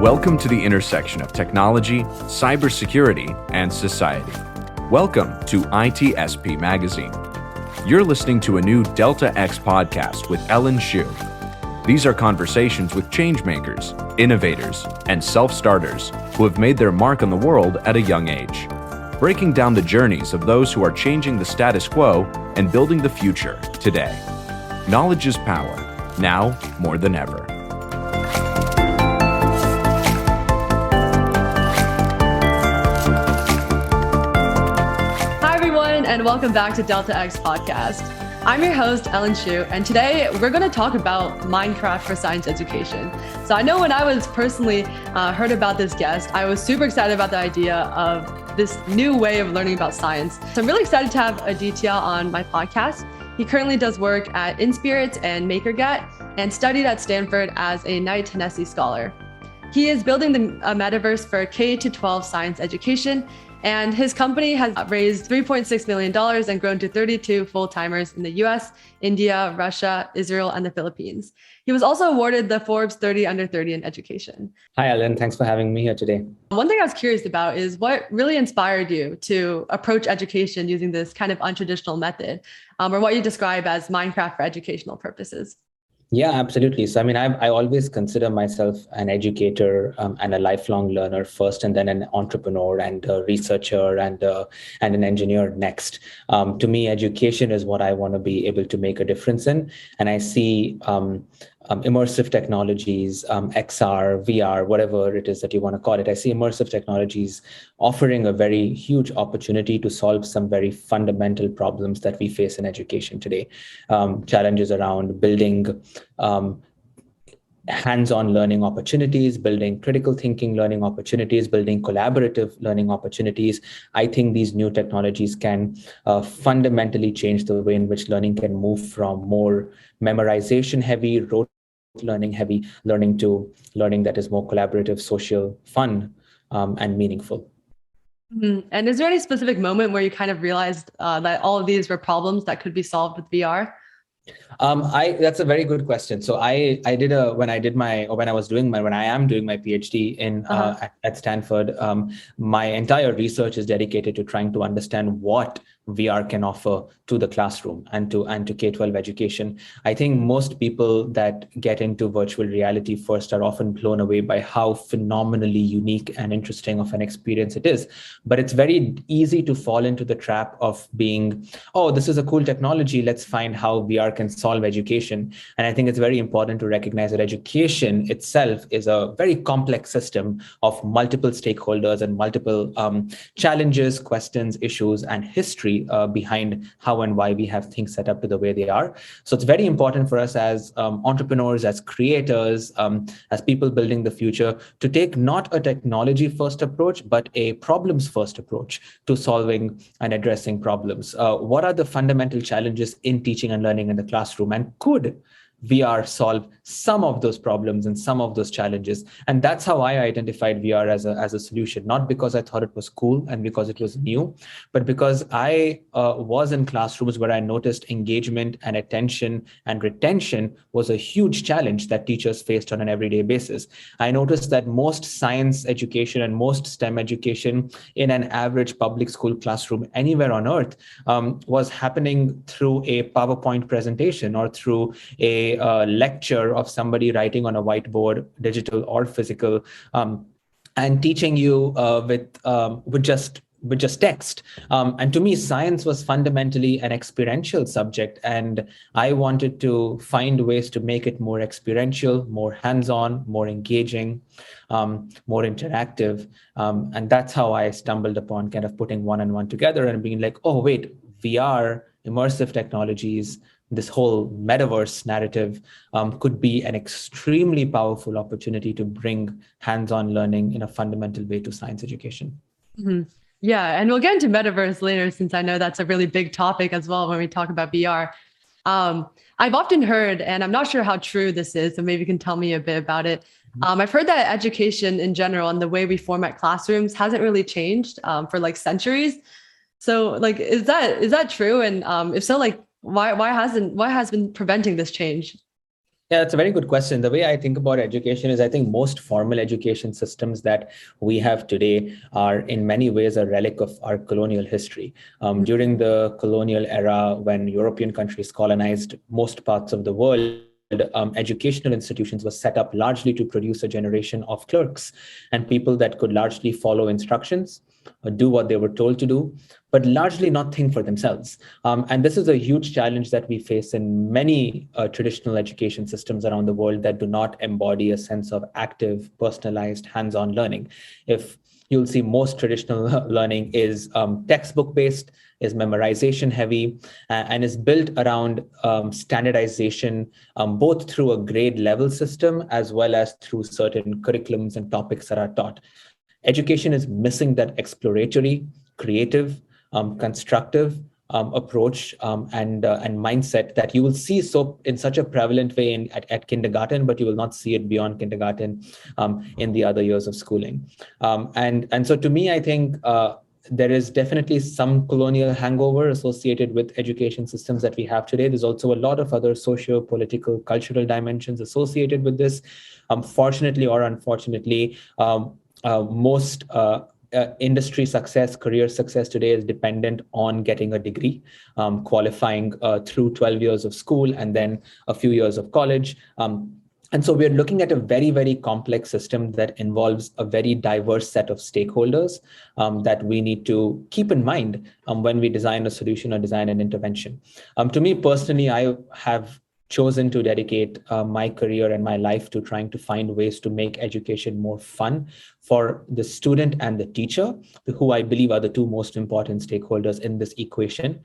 Welcome to the intersection of technology, cybersecurity, and society. Welcome to ITSP Magazine. You're listening to a new Delta X podcast with Ellen Shu. These are conversations with changemakers, innovators, and self-starters who have made their mark on the world at a young age, breaking down the journeys of those who are changing the status quo and building the future today. Knowledge is power, now more than ever. And welcome back to Delta X Podcast. I'm your host, Ellen Shu, and today we're going to talk about Minecraft for science education. So I know when I was personally heard about this guest, I was super excited about the idea of this new way of learning about science. So I'm really excited to have Aditya on my podcast. He currently does work at Inspirit and MakerGet and studied at Stanford as a Knight-Hennessy Scholar. He is building a Metaverse for K12 science education, and his company has raised $3.6 million and grown to 32 full-timers in the US, India, Russia, Israel, and the Philippines. He was also awarded the Forbes 30 Under 30 in education. Hi, Ellen. Thanks for having me here today. One thing I was curious about is what really inspired you to approach education using this kind of untraditional method, or what you describe as Minecraft for educational purposes. Yeah, absolutely. So, I always consider myself an educator and a lifelong learner first, and then an entrepreneur and a researcher and an engineer next. To me, education is what I want to be able to make a difference in. And I see immersive technologies, XR, VR, whatever it is that you want to call it. I see immersive technologies offering a very huge opportunity to solve some very fundamental problems that we face in education today. Challenges around building hands-on learning opportunities, building critical thinking learning opportunities, building collaborative learning opportunities. I think these new technologies can fundamentally change the way in which learning can move from more memorization heavy, rote learning heavy learning to learning that is more collaborative, social, fun, and meaningful. Mm-hmm. And is there any specific moment where you kind of realized that all of these were problems that could be solved with VR? That's a very good question. So when I am doing my PhD at Stanford, my entire research is dedicated to trying to understand what VR can offer to the classroom and to K12 education. I think most people that get into virtual reality first are often blown away by how phenomenally unique and interesting of an experience it is. But it's very easy to fall into the trap of being, oh, this is a cool technology, let's find how VR can solve education. And I think it's very important to recognize that education itself is a very complex system of multiple stakeholders and multiple challenges, questions, issues, and history behind how and why we have things set up to the way they are. So it's very important for us as entrepreneurs, as creators, as people building the future, to take not a technology first approach, but a problems first approach to solving and addressing problems. What are the fundamental challenges in teaching and learning in the classroom, and could VR solve some of those problems and some of those challenges? And that's how I identified VR as a solution, not because I thought it was cool and because it was new, but because I was in classrooms where I noticed engagement and attention and retention was a huge challenge that teachers faced on an everyday basis. I noticed that most science education and most STEM education in an average public school classroom anywhere on earth was happening through a PowerPoint presentation or through a lecture of somebody writing on a whiteboard, digital or physical, and teaching you with just text. And to me, science was fundamentally an experiential subject, and I wanted to find ways to make it more experiential, more hands-on, more engaging, more interactive. And that's how I stumbled upon kind of putting one and one together and being like, oh, wait, VR, immersive technologies, this whole metaverse narrative could be an extremely powerful opportunity to bring hands-on learning in a fundamental way to science education. Mm-hmm. Yeah, and we'll get into metaverse later, since I know that's a really big topic as well when we talk about VR. I've often heard, and I'm not sure how true this is, so maybe you can tell me a bit about it. I've heard that education in general and the way we format classrooms hasn't really changed for like centuries. So is that true? And if so, why has been preventing this change? Yeah, that's a very good question. The way I think about education is I think most formal education systems that we have today are in many ways a relic of our colonial history. During the colonial era, when European countries colonized most parts of the world, educational institutions were set up largely to produce a generation of clerks and people that could largely follow instructions, do what they were told to do, but largely not think for themselves. And this is a huge challenge that we face in many traditional education systems around the world that do not embody a sense of active, personalized, hands-on learning. If you'll see most traditional learning is textbook based, is memorization heavy, and is built around standardization, both through a grade level system as well as through certain curriculums and topics that are taught. Education is missing that exploratory, creative, constructive approach and mindset that you will see so in such a prevalent way at kindergarten, but you will not see it beyond kindergarten in the other years of schooling. And so to me, I think there is definitely some colonial hangover associated with education systems that we have today. There's also a lot of other socio-political, cultural dimensions associated with this. Fortunately or unfortunately, most industry success, career success today is dependent on getting a degree, qualifying through 12 years of school and then a few years of college. And so we're looking at a very, very complex system that involves a very diverse set of stakeholders that we need to keep in mind when we design a solution or design an intervention. To me personally, I have chosen to dedicate my career and my life to trying to find ways to make education more fun for the student and the teacher, who I believe are the two most important stakeholders in this equation.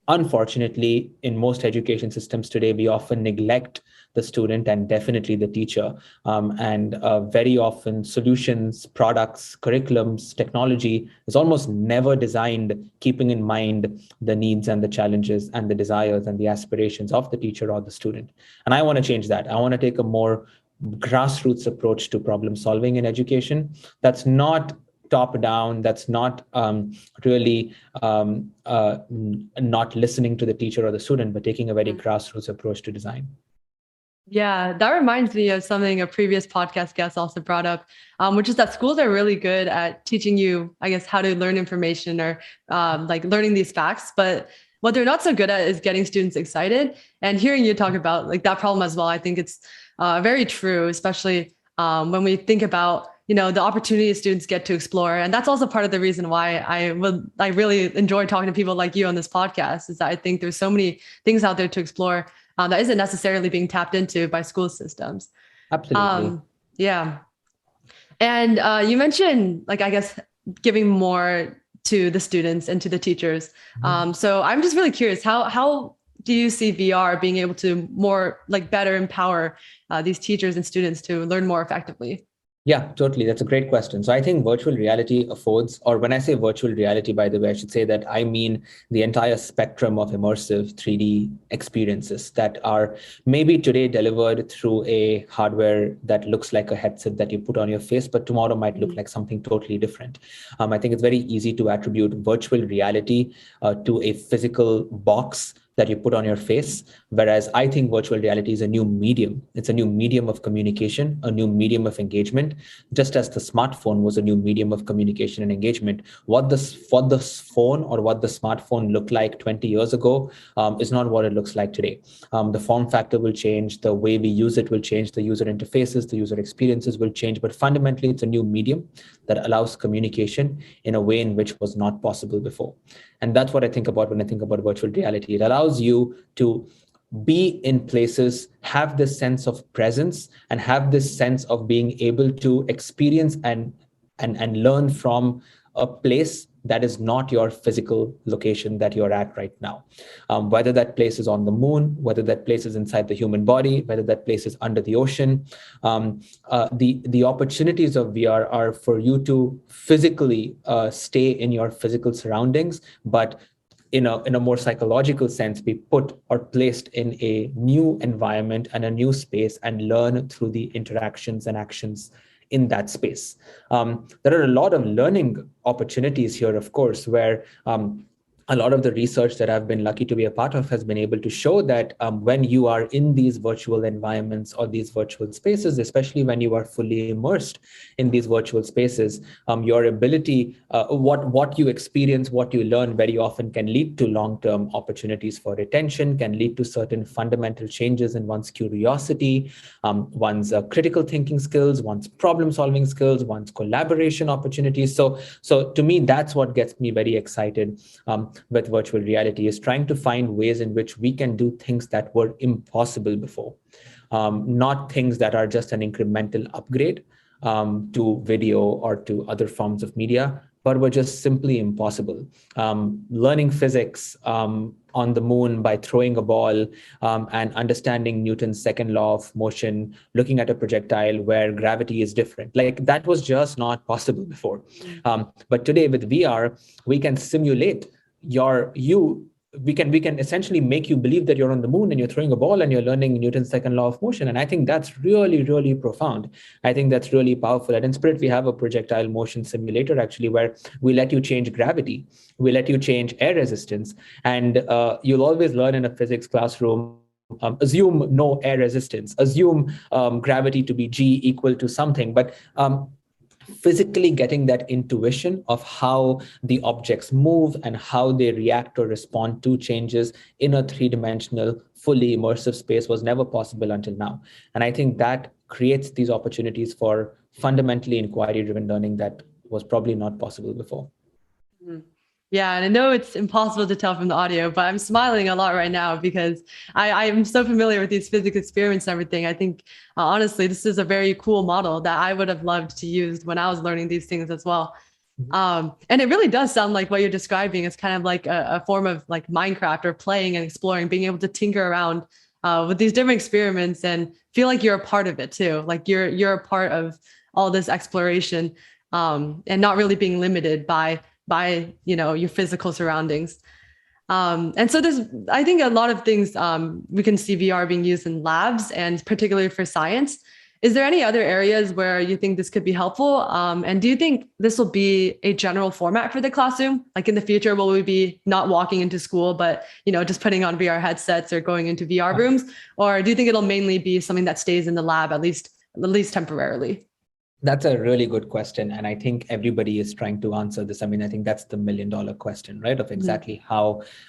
Unfortunately, in most education systems today, we often neglect the student and definitely the teacher. And very often solutions, products, curriculums, technology is almost never designed keeping in mind the needs and the challenges and the desires and the aspirations of the teacher or the student. And I want to change that. I want to take a more grassroots approach to problem solving in education. That's not top down, that's not really not listening to the teacher or the student, but taking a very grassroots approach to design. Yeah, that reminds me of something a previous podcast guest also brought up, which is that schools are really good at teaching you, I guess, how to learn information or like learning these facts. But what they're not so good at is getting students excited. And hearing you talk about like that problem as well, I think it's very true, especially when we think about the opportunities students get to explore. And that's also part of the reason why I really enjoy talking to people like you on this podcast, is that I think there's so many things out there to explore that isn't necessarily being tapped into by school systems. Absolutely. Yeah. And you mentioned, like, I guess, giving more to the students and to the teachers. So I'm just really curious, how do you see VR being able to more like better empower these teachers and students to learn more effectively? Yeah, totally. That's a great question. So I think virtual reality affords, or when I say virtual reality, by the way, I should say that I mean the entire spectrum of immersive 3D experiences that are maybe today delivered through a hardware that looks like a headset that you put on your face, but tomorrow might look like something totally different. I think it's very easy to attribute virtual reality to a physical box that you put on your face. Whereas I think virtual reality is a new medium. It's a new medium of communication, a new medium of engagement, just as the smartphone was a new medium of communication and engagement. What the phone or what the smartphone looked like 20 years ago is not what it looks like today. The form factor will change, the way we use it will change, the user interfaces, the user experiences will change, but fundamentally it's a new medium that allows communication in a way in which was not possible before. And that's what I think about when I think about virtual reality. It allows you to be in places, have this sense of presence, and have this sense of being able to experience and learn from a place that is not your physical location that you're at right now. Whether that place is on the moon, whether that place is inside the human body, whether that place is under the ocean. The opportunities of VR are for you to physically stay in your physical surroundings, but in a more psychological sense, be put or placed in a new environment and a new space and learn through the interactions and actions in that space. There are a lot of learning opportunities here, of course, where a lot of the research that I've been lucky to be a part of has been able to show that when you are in these virtual environments or these virtual spaces, especially when you are fully immersed in these virtual spaces, your ability, what you experience, what you learn very often can lead to long-term opportunities for retention, can lead to certain fundamental changes in one's curiosity, one's critical thinking skills, one's problem-solving skills, one's collaboration opportunities. So to me, that's what gets me very excited with virtual reality, is trying to find ways in which we can do things that were impossible before, not things that are just an incremental upgrade to video or to other forms of media, but were just simply impossible. Learning physics on the moon by throwing a ball and understanding Newton's second law of motion, looking at a projectile where gravity is different. Like, that was just not possible before. But today with VR, we can simulate we can essentially make you believe that you're on the moon and you're throwing a ball and you're learning Newton's second law of motion. And I think that's really, really profound. I think that's really powerful. At Inspirit, we have a projectile motion simulator, actually, where we let you change gravity, we let you change air resistance. And you'll always learn in a physics classroom, assume no air resistance, assume gravity to be G equal to something. But physically getting that intuition of how the objects move and how they react or respond to changes in a three-dimensional, fully immersive space was never possible until now. And I think that creates these opportunities for fundamentally inquiry-driven learning that was probably not possible before. Mm-hmm. Yeah, and I know it's impossible to tell from the audio, but I'm smiling a lot right now because I am so familiar with these physics experiments and everything. I think, honestly, this is a very cool model that I would have loved to use when I was learning these things as well. And it really does sound like what you're describing is kind of like a form of like Minecraft, or playing and exploring, being able to tinker around with these different experiments and feel like you're a part of it too. Like you're a part of all this exploration, and not really being limited by your physical surroundings. And so I think a lot of things, we can see VR being used in labs, and particularly for science. Is there any other areas where you think this could be helpful? And do you think this will be a general format for the classroom? Like in the future, will we be not walking into school, but just putting on VR headsets or going into VR rooms? Or do you think it'll mainly be something that stays in the lab, at least temporarily? That's a really good question. And I think everybody is trying to answer this. I mean, I think that's the $1 million question, right? Of exactly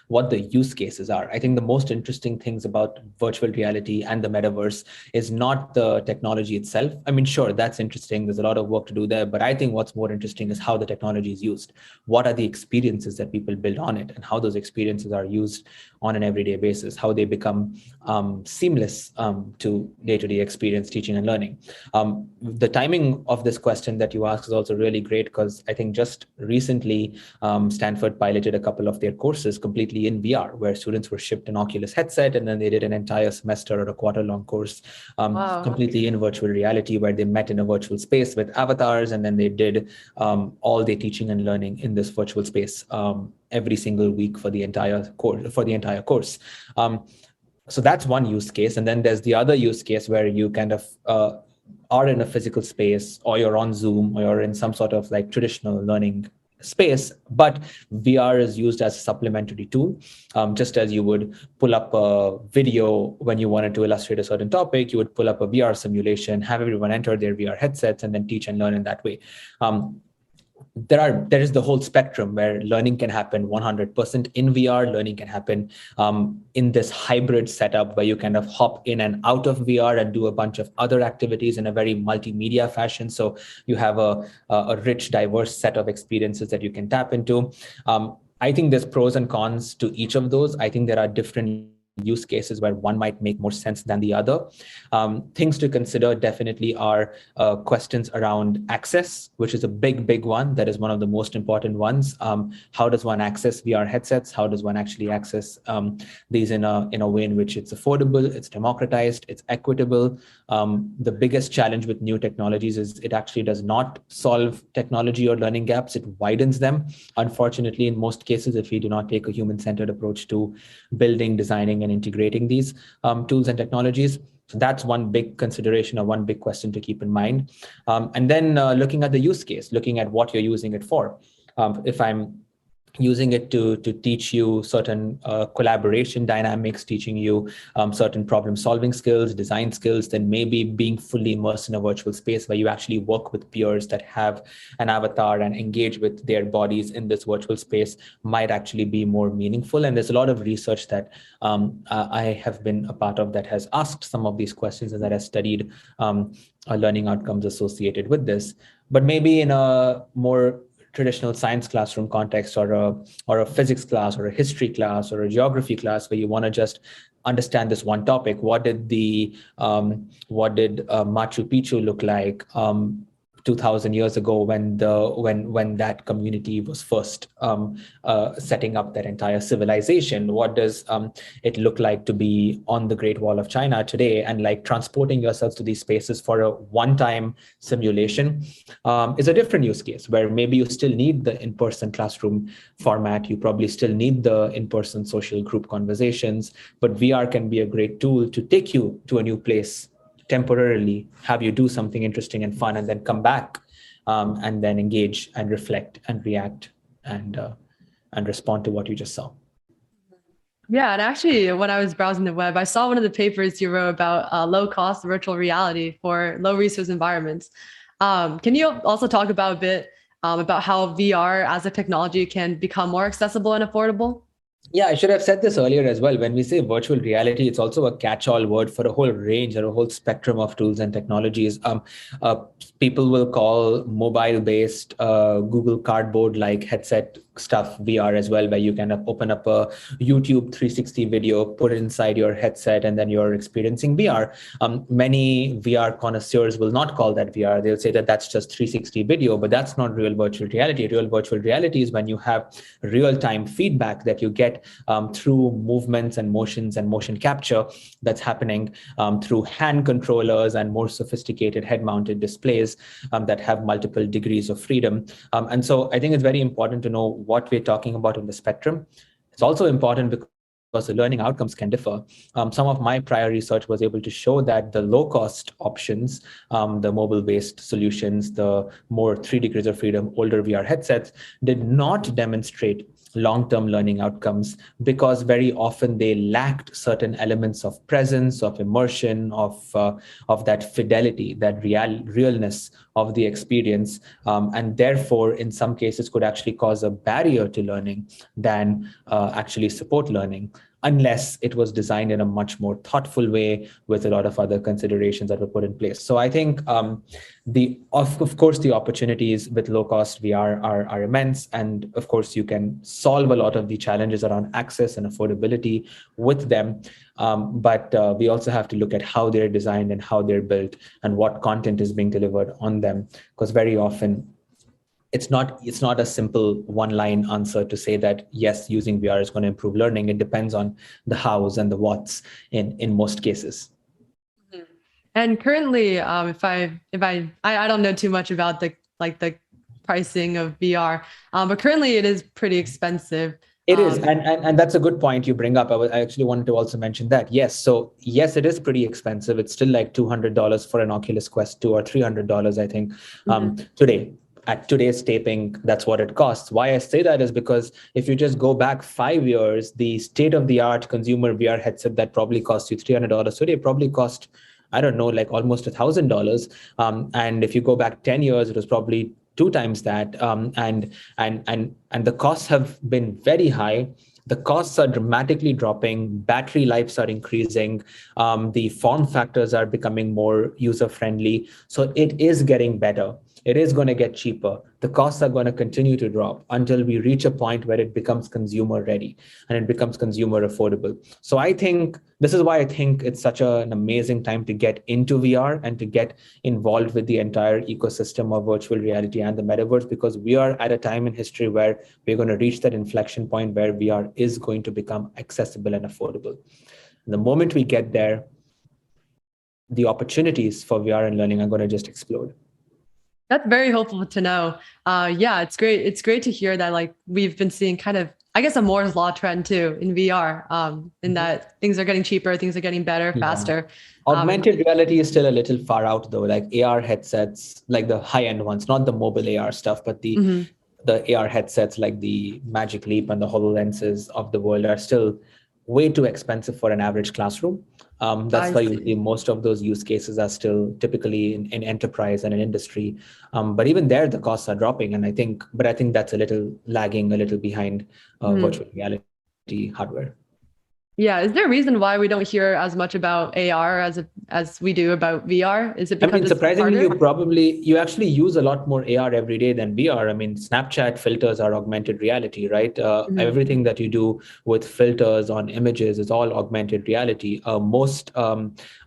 what the use cases are. I think the most interesting things about virtual reality and the metaverse is not the technology itself. I mean, sure, that's interesting. There's a lot of work to do there. But I think what's more interesting is how the technology is used. What are the experiences that people build on it, and how those experiences are used on an everyday basis, how they become seamless to day-to-day experience, teaching and learning. The timing of this question that you asked is also really great, because I think just recently Stanford piloted a couple of their courses completely in VR, where students were shipped an Oculus headset and then they did an entire semester or a quarter-long course completely in virtual reality, where they met in a virtual space with avatars, and then they did all their teaching and learning in this virtual space every single week for the entire course. So that's one use case. And then there's the other use case where you kind of are in a physical space, or you're on Zoom, or you're in some sort of like traditional learning space, but VR is used as a supplementary tool. Just as you would pull up a video when you wanted to illustrate a certain topic, you would pull up a VR simulation, have everyone enter their VR headsets, and then teach and learn in that way. There is the whole spectrum where learning can happen 100% in VR. Learning can happen in this hybrid setup where you kind of hop in and out of VR and do a bunch of other activities in a very multimedia fashion. So you have a rich, diverse set of experiences that you can tap into. I think there's pros and cons to each of those. I think there are different use cases where one might make more sense than the other. Things to consider definitely are questions around access, which is a big one. That is one of the most important ones. How does one access VR headsets? How does one actually access these in a way in which it's affordable, it's democratized, it's equitable? The biggest challenge with new technologies is it actually does not solve technology or learning gaps. It widens them. Unfortunately, in most cases, if we do not take a human-centered approach to building, designing, and integrating these tools and technologies. So that's one big consideration, or one big question to keep in mind. And then looking at the use case, looking at what you're using it for. If I'm using it to teach you certain collaboration dynamics, teaching you certain problem solving skills, design skills, then maybe being fully immersed in a virtual space where you actually work with peers that have an avatar and engage with their bodies in this virtual space might actually be more meaningful. And there's a lot of research that I have been a part of that has asked some of these questions and that has studied learning outcomes associated with this. But maybe in a more traditional science classroom context, or a physics class, or a history class, or a geography class, where you want to just understand this one topic. What did Machu Picchu look like 2,000 years ago when that community was first setting up their entire civilization? What does it look like to be on the Great Wall of China today? And like transporting yourselves to these spaces for a one-time simulation is a different use case, where maybe you still need the in-person classroom format. You probably still need the in-person social group conversations, but VR can be a great tool to take you to a new place temporarily, have you do something interesting and fun, and then come back and then engage and reflect and react and respond to what you just saw. Yeah, and actually, when I was browsing the web, I saw one of the papers you wrote about low-cost virtual reality for low-resource environments. Can you also talk about a bit about how VR as a technology can become more accessible and affordable? Yeah, I should have said this earlier as well. When we say virtual reality, it's also a catch-all word for a whole range or a whole spectrum of tools and technologies. People will call mobile-based Google Cardboard-like headset stuff VR as well, where you can open up a YouTube 360 video, put it inside your headset, and then you're experiencing VR. Many VR connoisseurs will not call that VR. They'll say that that's just 360 video, but that's not real virtual reality. Real virtual reality is when you have real-time feedback that you get through movements and motions and motion capture that's happening through hand controllers and more sophisticated head-mounted displays that have multiple degrees of freedom. And so I think it's very important to know what we're talking about in the spectrum. It's also important because the learning outcomes can differ. Some of my prior research was able to show that the low-cost options, the mobile-based solutions, the more 3 degrees of freedom, older VR headsets, did not demonstrate long-term learning outcomes because very often they lacked certain elements of presence, of immersion, of that fidelity, that realness of the experience, and therefore in some cases could actually cause a barrier to learning than actually support learning, unless it was designed in a much more thoughtful way with a lot of other considerations that were put in place. So I think of course the opportunities with low-cost VR are immense, and of course you can solve a lot of the challenges around access and affordability with them. But we also have to look at how they're designed and how they're built and what content is being delivered on them, because very often it's not a simple one-line answer to say that yes, using VR is going to improve learning. It depends on the hows and the whats in most cases. And currently, if I don't know too much about the pricing of VR, but currently it is pretty expensive. It is, and that's a good point you bring up. I actually wanted to also mention that. Yes, it is pretty expensive. It's still like $200 for an Oculus Quest 2 or $300, I think, today. At today's taping, that's what it costs. Why I say that is because if you just go back 5 years, the state-of-the-art consumer VR headset that probably cost you $300 today probably cost, I don't know, like almost $1,000. And if you go back 10 years, it was probably 2 times that. And the costs have been very high. The costs are dramatically dropping. Battery lives are increasing. The form factors are becoming more user-friendly. So it is getting better. It is going to get cheaper. The costs are going to continue to drop until we reach a point where it becomes consumer ready and it becomes consumer affordable. So I think this is why I think it's such an amazing time to get into VR and to get involved with the entire ecosystem of virtual reality and the metaverse, because we are at a time in history where we're going to reach that inflection point where VR is going to become accessible and affordable. The moment we get there, the opportunities for VR and learning are going to just explode. That's very helpful to know. Yeah, it's great. It's great to hear that like we've been seeing kind of, I guess, a Moore's law trend too in VR, in that things are getting cheaper, things are getting better, faster. Augmented reality is still a little far out though, like AR headsets, like the high-end ones, not the mobile AR stuff, but the the AR headsets like the Magic Leap and the HoloLenses of the world are still way too expensive for an average classroom. That's I why you see see. most of those use cases are still typically in enterprise and in industry. But even there, the costs are dropping. And I think that's a little lagging, a little behind Mhm. virtual reality hardware. Yeah, is there a reason why we don't hear as much about AR as we do about VR? Is it I because mean, it's surprisingly, harder? you actually use a lot more AR every day than VR. I mean, Snapchat filters are augmented reality, right? Mhm. Everything that you do with filters on images is all augmented reality. Most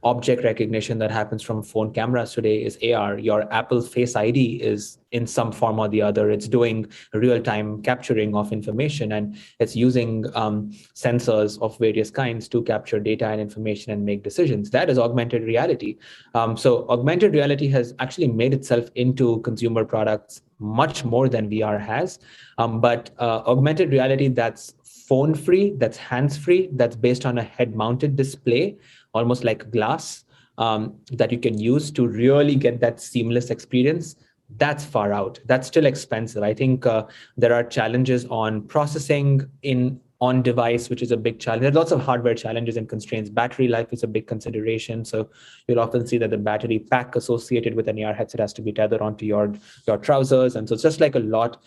object recognition that happens from phone cameras today is AR. Your Apple Face ID is in some form or the other. It's doing real-time capturing of information, and it's using sensors of various kinds to capture data and information and make decisions. That is augmented reality. So augmented reality has actually made itself into consumer products much more than VR has. But augmented reality that's phone free, that's hands free, that's based on a head mounted display, almost like glass, that you can use to really get that seamless experience. That's far out. That's still expensive. I think there are challenges on processing in on device, which is a big challenge. There's lots of hardware challenges and constraints. Battery life is a big consideration. So you'll often see that the battery pack associated with an AR headset has to be tethered onto your trousers. And so it's just like a lot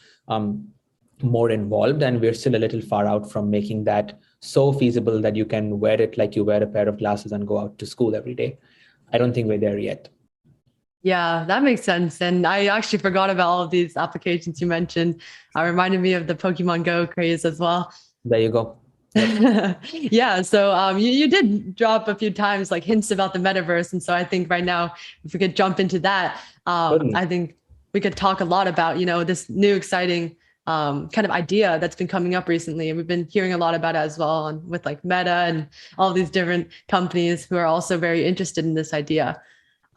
more involved. And we're still a little far out from making that so feasible that you can wear it like you wear a pair of glasses and go out to school every day. I don't think we're there yet. Yeah, that makes sense. And I actually forgot about all of these applications you mentioned. Reminded me of the Pokemon Go craze as well. There you go. Yep. Yeah, so you did drop a few times like hints about the metaverse. And so I think right now, if we could jump into that, Certainly. I think we could talk a lot about, this new exciting kind of idea that's been coming up recently. And we've been hearing a lot about it as well with like Meta and all these different companies who are also very interested in this idea.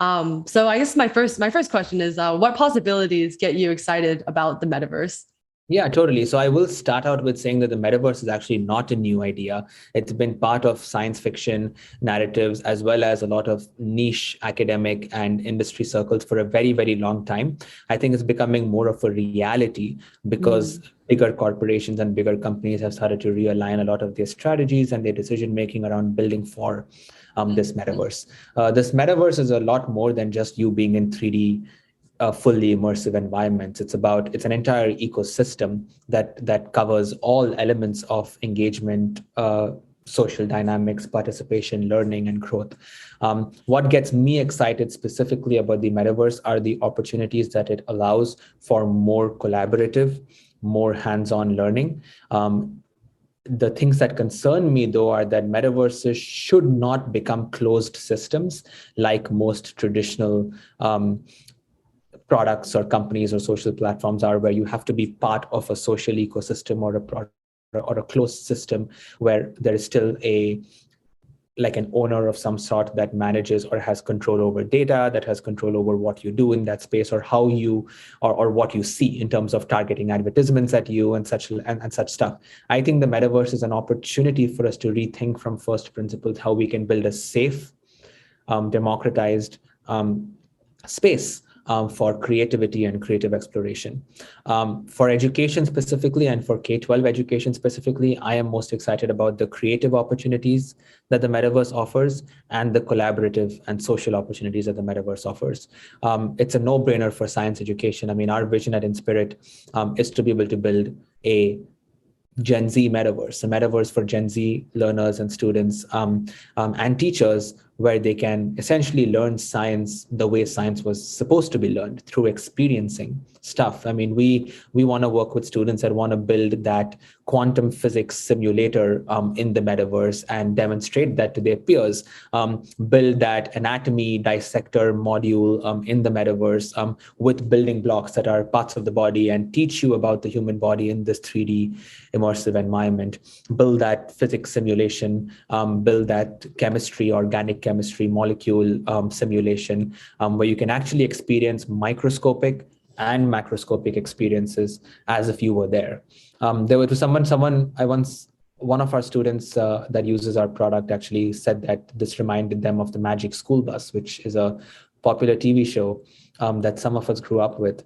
So I guess my first question is, what possibilities get you excited about the metaverse? Yeah, totally. So I will start out with saying that the metaverse is actually not a new idea. It's been part of science fiction narratives as well as a lot of niche academic and industry circles for a very, very long time. I think it's becoming more of a reality because bigger corporations and bigger companies have started to realign a lot of their strategies and their decision making around building for this metaverse. This metaverse is a lot more than just you being in 3D fully immersive environments. It's an entire ecosystem that covers all elements of engagement, social dynamics, participation, learning, and growth. What gets me excited specifically about the metaverse are the opportunities that it allows for more collaborative, more hands-on learning. The things that concern me, though, are that metaverses should not become closed systems like most traditional products or companies or social platforms are, where you have to be part of a social ecosystem or a product or a closed system where there is still like an owner of some sort that manages or has control over data, that has control over what you do in that space or how you or what you see in terms of targeting advertisements at you and such stuff. I think the metaverse is an opportunity for us to rethink from first principles how we can build a safe, democratized space for creativity and creative exploration. For education specifically and for K12 education specifically, I am most excited about the creative opportunities that the metaverse offers and the collaborative and social opportunities that the metaverse offers. It's a no-brainer for science education. I mean, our vision at Inspirit is to be able to build a Gen Z metaverse, a metaverse for Gen Z learners and students and teachers, where they can essentially learn science the way science was supposed to be learned, through experiencing stuff. I mean, we want to work with students that want to build that quantum physics simulator in the metaverse and demonstrate that to their peers, build that anatomy dissector module in the metaverse with building blocks that are parts of the body and teach you about the human body in this 3D immersive environment, build that physics simulation, build that chemistry, organic chemistry, molecule simulation, where you can actually experience microscopic and macroscopic experiences as if you were there. There was one of our students that uses our product actually said that this reminded them of the Magic School Bus, which is a popular TV show that some of us grew up with.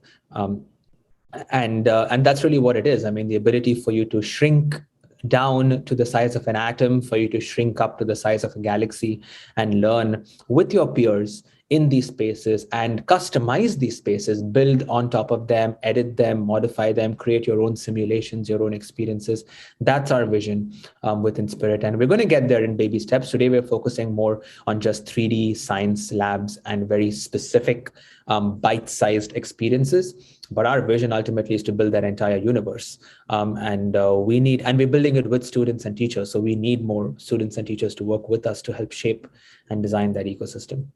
And that's really what it is. I mean, the ability for you to shrink down to the size of an atom, for you to shrink up to the size of a galaxy and learn with your peers in these spaces and customize these spaces, build on top of them, edit them, modify them, create your own simulations, your own experiences. That's our vision with Inspirit. And we're going to get there in baby steps. Today, we're focusing more on just 3D science labs and very specific bite-sized experiences. But our vision ultimately is to build that entire universe. And we're building it with students and teachers. So we need more students and teachers to work with us to help shape and design that ecosystem.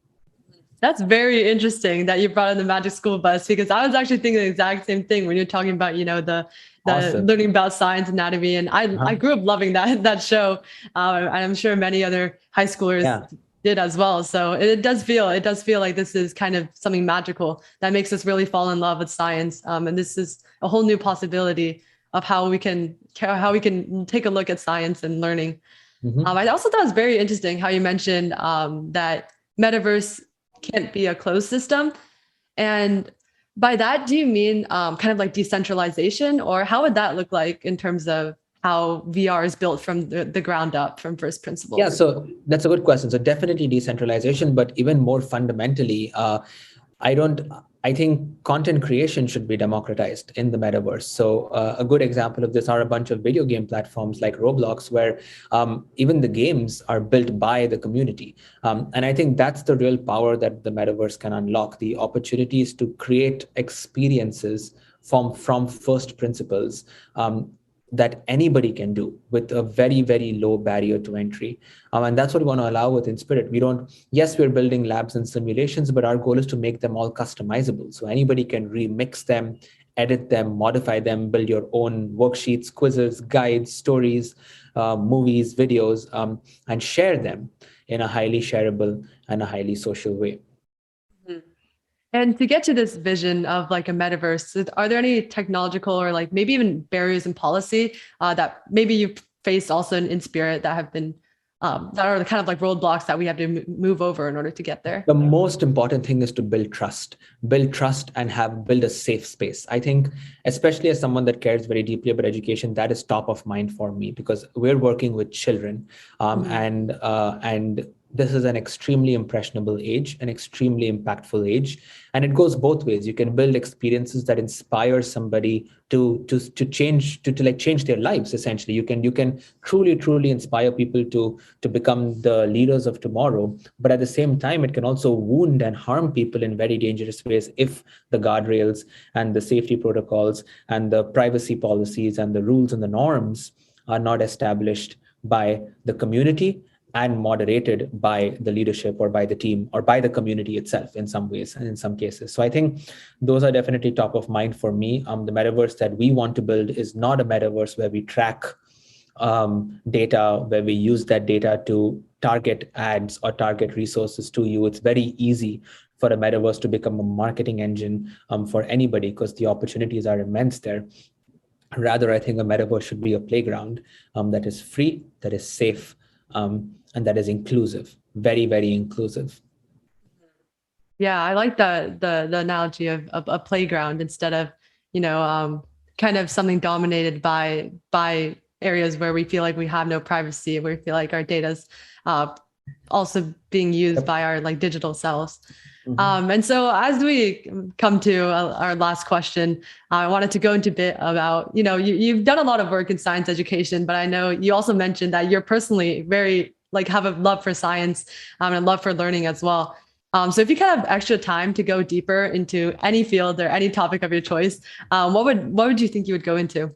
That's very interesting that you brought in the Magic School Bus, because I was actually thinking the exact same thing when you're talking about, the awesome. Learning about science, anatomy. And I grew up loving that show. And I'm sure many other high schoolers did as well. So it does feel like this is kind of something magical that makes us really fall in love with science. And this is a whole new possibility of how we can take a look at science and learning. Mm-hmm. I also thought it was very interesting how you mentioned that Metaverse can't be a closed system. And by that, do you mean kind of like decentralization, or how would that look like in terms of how VR is built from the ground up, from first principles? Yeah, so that's a good question. So definitely decentralization, but even more fundamentally, I think content creation should be democratized in the metaverse. So a good example of this are a bunch of video game platforms like Roblox, where even the games are built by the community. And I think that's the real power that the metaverse can unlock, the opportunities to create experiences from first principles that anybody can do with a very, very low barrier to entry. And that's what we want to allow with Inspirit. We're building labs and simulations, but our goal is to make them all customizable. So anybody can remix them, edit them, modify them, build your own worksheets, quizzes, guides, stories, movies, videos, and share them in a highly shareable and a highly social way. And to get to this vision of like a metaverse, are there any technological or like maybe even barriers in policy that maybe you've faced also in Inspirit that have been that are the kind of like roadblocks that we have to move over in order to get there? The most important thing is to build trust and build a safe space. I think, especially as someone that cares very deeply about education, that is top of mind for me, because we're working with children and this is an extremely impressionable age, an extremely impactful age. And it goes both ways. You can build experiences that inspire somebody to change their lives. Essentially, you can truly inspire people to become the leaders of tomorrow. But at the same time, it can also wound and harm people in very dangerous ways if the guardrails and the safety protocols and the privacy policies and the rules and the norms are not established by the community and moderated by the leadership or by the team or by the community itself in some ways and in some cases. So I think those are definitely top of mind for me. The metaverse that we want to build is not a metaverse where we track data, where we use that data to target ads or target resources to you. It's very easy for a metaverse to become a marketing engine for anybody, because the opportunities are immense there. Rather, I think a metaverse should be a playground that is free, that is safe, and that is inclusive, very, very inclusive. Yeah, I like the analogy of a playground instead of, kind of something dominated by areas where we feel like we have no privacy, where we feel like our data's also being used by our like digital selves. Mm-hmm. And so as we come to our last question, I wanted to go into a bit about, you've done a lot of work in science education, but I know you also mentioned that you're personally very have a love for science and a love for learning as well. So if you kind of have extra time to go deeper into any field or any topic of your choice, what would you think you would go into?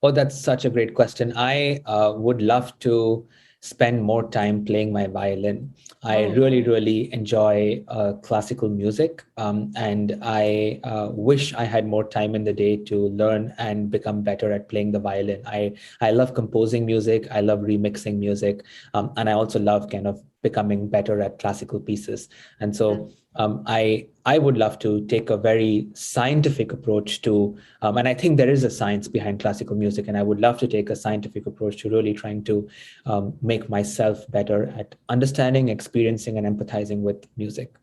Oh, that's such a great question. I would love to spend more time playing my violin. I really enjoy classical music, and I wish I had more time in the day to learn and become better at playing the violin. I love composing music. I love remixing music, and I also love kind of becoming better at classical pieces. And so I would love to take a very scientific approach to, and I think there is a science behind classical music, and I would love to take a scientific approach to really trying to make myself better at understanding, experiencing, and empathizing with music.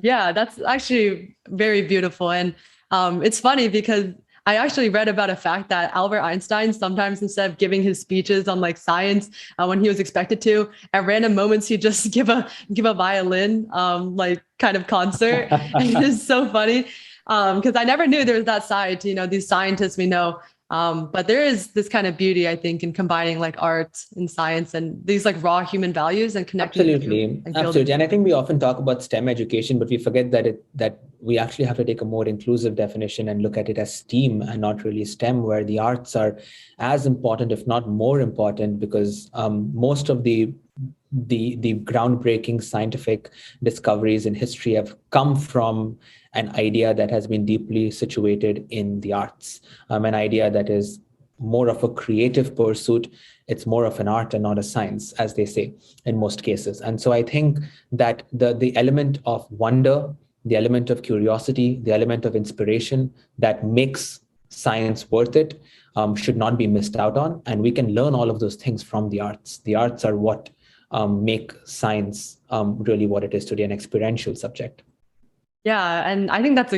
Yeah, that's actually very beautiful. And It's funny because I actually read about a fact that Albert Einstein sometimes, instead of giving his speeches on like science when he was expected to, at random moments he'd just give a violin like kind of concert. And it's so funny because I never knew there was that side to these scientists we know. But there is this kind of beauty, I think, in combining like art and science and these like raw human values and connecting. Absolutely. And I think we often talk about STEM education, but we forget that we actually have to take a more inclusive definition and look at it as STEAM and not really STEM, where the arts are as important, if not more important, because most of the groundbreaking scientific discoveries in history have come from an idea that has been deeply situated in the arts, an idea that is more of a creative pursuit. It's more of an art and not a science, as they say in most cases. And so I think that the element of wonder, the element of curiosity, the element of inspiration that makes science worth it should not be missed out on. And we can learn all of those things from the arts. The arts are what make science really what it is today, an experiential subject. Yeah. And I think that's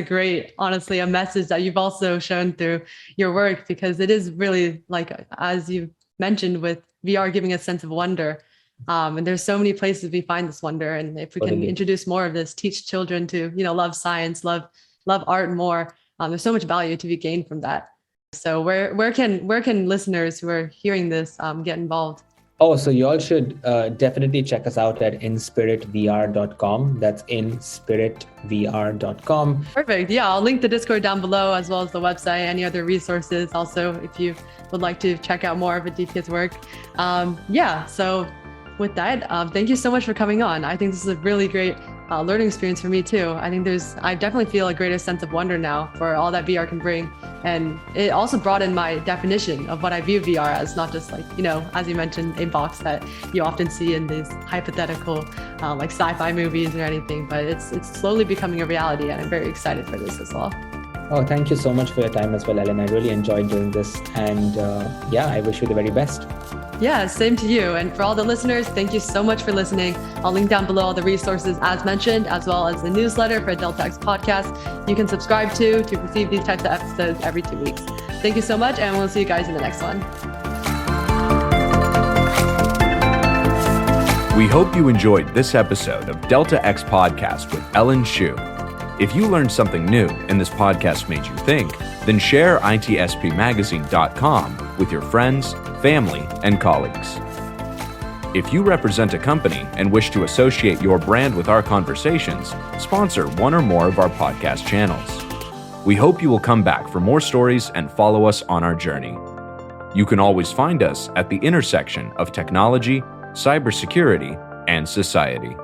honestly, a message that you've also shown through your work, because it is really like, as you mentioned, with VR giving a sense of wonder. And there's so many places we find this wonder. And if we can introduce more of this, teach children to, love science, love art more, there's so much value to be gained from that. So where can listeners who are hearing this get involved? Oh, so you all should definitely check us out at inspiritvr.com. That's inspiritvr.com. Perfect. Yeah, I'll link the Discord down below, as well as the website, any other resources. Also, if you would like to check out more of Aditya's work. So with that, thank you so much for coming on. I think this is a really great learning experience for me too. I definitely feel a greater sense of wonder now for all that VR can bring. And it also broadened my definition of what I view VR as, not just like, as you mentioned, a box that you often see in these hypothetical like sci-fi movies or anything, but it's slowly becoming a reality, and I'm very excited for this as well. Oh, thank you so much for your time as well, Ellen. I really enjoyed doing this, and I wish you the very best. Yeah, same to you. And for all the listeners, thank you so much for listening. I'll link down below all the resources as mentioned, as well as the newsletter for Delta X podcast you can subscribe to receive these types of episodes every 2 weeks. Thank you so much, and we'll see you guys in the next one. We hope you enjoyed this episode of Delta X Podcast with Ellen Shu. If you learned something new and this podcast made you think, then share itspmagazine.com with your friends, family, and colleagues. If you represent a company and wish to associate your brand with our conversations, sponsor one or more of our podcast channels. We hope you will come back for more stories and follow us on our journey. You can always find us at the intersection of technology, cybersecurity, and society.